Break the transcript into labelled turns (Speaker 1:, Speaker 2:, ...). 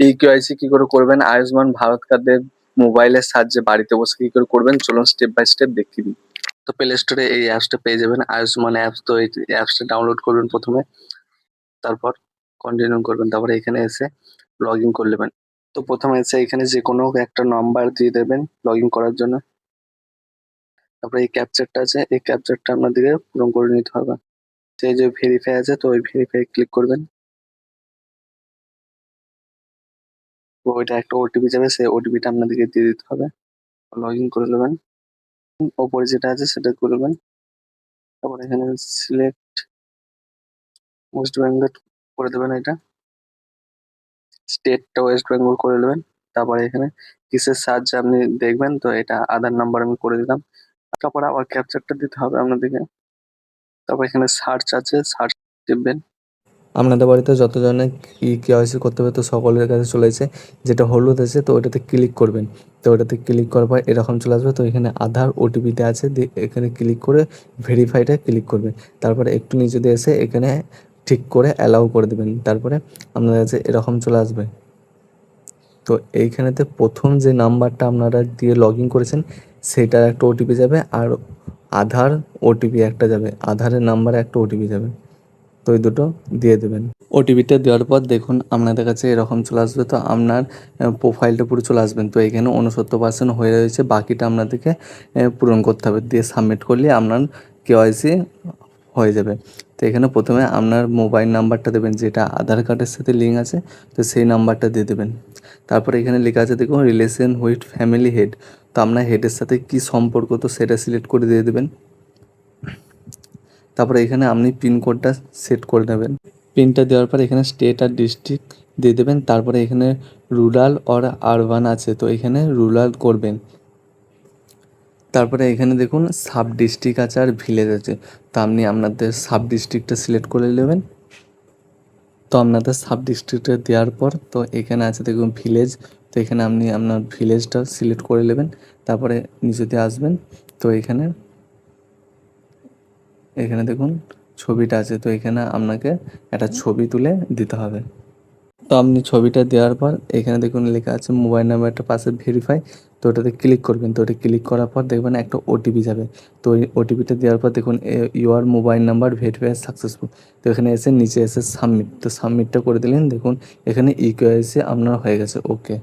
Speaker 1: এই কেওয়াইসি কি করে করবেন, আয়ুষ্মান ভারত কার্ডের মোবাইলের সাহায্যে বাড়িতে বসে কি করে করবেন, চলুন স্টেপ বাই স্টেপ দেখিয়ে দিই। তো প্লে স্টোরে এই অ্যাপসটা পেয়ে যাবেন, আয়ুষ্মান অ্যাপস। তো এই অ্যাপসটা ডাউনলোড করবেন প্রথমে, তারপর কন্টিনিউ করবেন, তারপরে এখানে এসে লগ ইন করে নেবেন। তো প্রথমে এসে এখানে যে কোনো একটা নাম্বার দিয়ে দেবেন লগ ইন করার জন্য। তারপরে এই ক্যাপচারটা আছে, এই ক্যাপচারটা আপনাদেরকে পূরণ করে নিতে হবে। সেই যে ভেরিফাই আছে, তো ওই ভেরিফাই ক্লিক করবেন। তো ওইটা একটা ওটিপি যাবে, সেই ওটিপিটা আপনাদেরকে দিয়ে দিতে হবে। লগ ইন করে নেবেন, ওপরে যেটা আছে সেটা করবেন। তারপর এখানে সিলেক্ট ওয়েস্ট বেঙ্গল করে দেবেন, এটা স্টেটটা ওয়েস্ট বেঙ্গল করে নেবেন। তারপরে এখানে কিসের সাহায্যে আপনি দেখবেন, তো এটা আধার নাম্বার আমি করে দিলাম। তারপরে আবার ক্যাপচারটা দিতে হবে আপনাদেরকে। তারপর এখানে সার্চ আছে, সার্চ টিপবেন। আপনাদের বাড়িতে যতজনে কেওয়াইসি করতে হবে তো সকলের কাছে চলে এসেছে, যেটা হলুদ আছে তো ওটাতে ক্লিক করবেন। তো ওটাতে ক্লিক করার পর এরকম চলে আসবে। তো এখানে আধার ওটিপিতে আছে, এখানে ক্লিক করে ভেরিফাইটা ক্লিক করবেন। তারপরে একটু নিচে দিয়ে এসে এখানে ঠিক করে অ্যালাউ করে দেবেন। তারপরে আপনাদের কাছে এরকম চলে আসবে। তো এইখানেতে প্রথম যে নাম্বারটা আপনারা দিয়ে লগ ইন করেছেন সেটার একটা ওটিপি যাবে, আর আধার ওটিপি একটা যাবে, আধারের নাম্বারে একটা ওটিপি যাবে। তো ওই দুটো দিয়ে দেবেন। ওটিপিটা দেওয়ার পর দেখুন আপনাদের কাছে এরকম চলে আসবে। তো আপনার প্রোফাইলটা পুরো চলে আসবেন। তো এখানে 69% হয়ে রয়েছে, বাকিটা আপনাদেরকে পূরণ করতে হবে, দিয়ে সাবমিট করলে আপনার কেওয়াইসি হয়ে যাবে। তো এখানে প্রথমে আপনার মোবাইল নাম্বারটা দেবেন, যেটা আধার কার্ডের সাথে লিঙ্ক আছে, তো সেই নাম্বারটা দিয়ে দেবেন। তারপরে এখানে লেখা আছে দেখুন রিলেশন উইথ ফ্যামিলি হেড। তো আপনার হেডের সাথে কী সম্পর্ক, তো সেটা সিলেক্ট করে দিয়ে দেবেন। তারপরে এখানে আপনি পিনকোডটা সেট করে নেবেন। পিনটা দেওয়ার পর এখানে স্টেট আর ডিস্ট্রিক্ট দিয়ে দেবেন। তারপরে এখানে রুরাল অর আরবান আছে, তো এখানে রুরাল করবেন। তারপরে এখানে দেখুন সাব ডিস্ট্রিক্ট আছে আর ভিলেজ আছে, তো আপনি আপনাদের সাব ডিস্ট্রিক্টটা সিলেক্ট করে নেবেন। তো আপনাদের সাব ডিস্ট্রিক্টে দেওয়ার পর তো এখানে আছে দেখুন ভিলেজ, তো এখানে আপনি আপনার ভিলেজটা সিলেক্ট করে নেবেন। তারপরে নিচেতে আসবেন, তো এখানে এখানে দেখুন ছবিটা আছে, তো এখানে আপনাকে একটা ছবি তুলে দিতে হবে। তো আপনি ছবিটা দেওয়ার পর এখানে দেখুন লেখা আছে মোবাইল নাম্বারটা পাশে ভেরিফাই, তো ওটাতে ক্লিক করবেন। তো ওটা ক্লিক করার পর দেখবেন একটা ওটিপি যাবে। তো ওই ওটিপিটা দেওয়ার পর দেখুন your mobile number verify successful. তো এখানে এসে নিচে এসে সাবমিট, তো সাবমিটটা করে দিলেন। দেখুন এখানে ইকেওয়াইসি আপনার হয়ে গেছে। ওকে।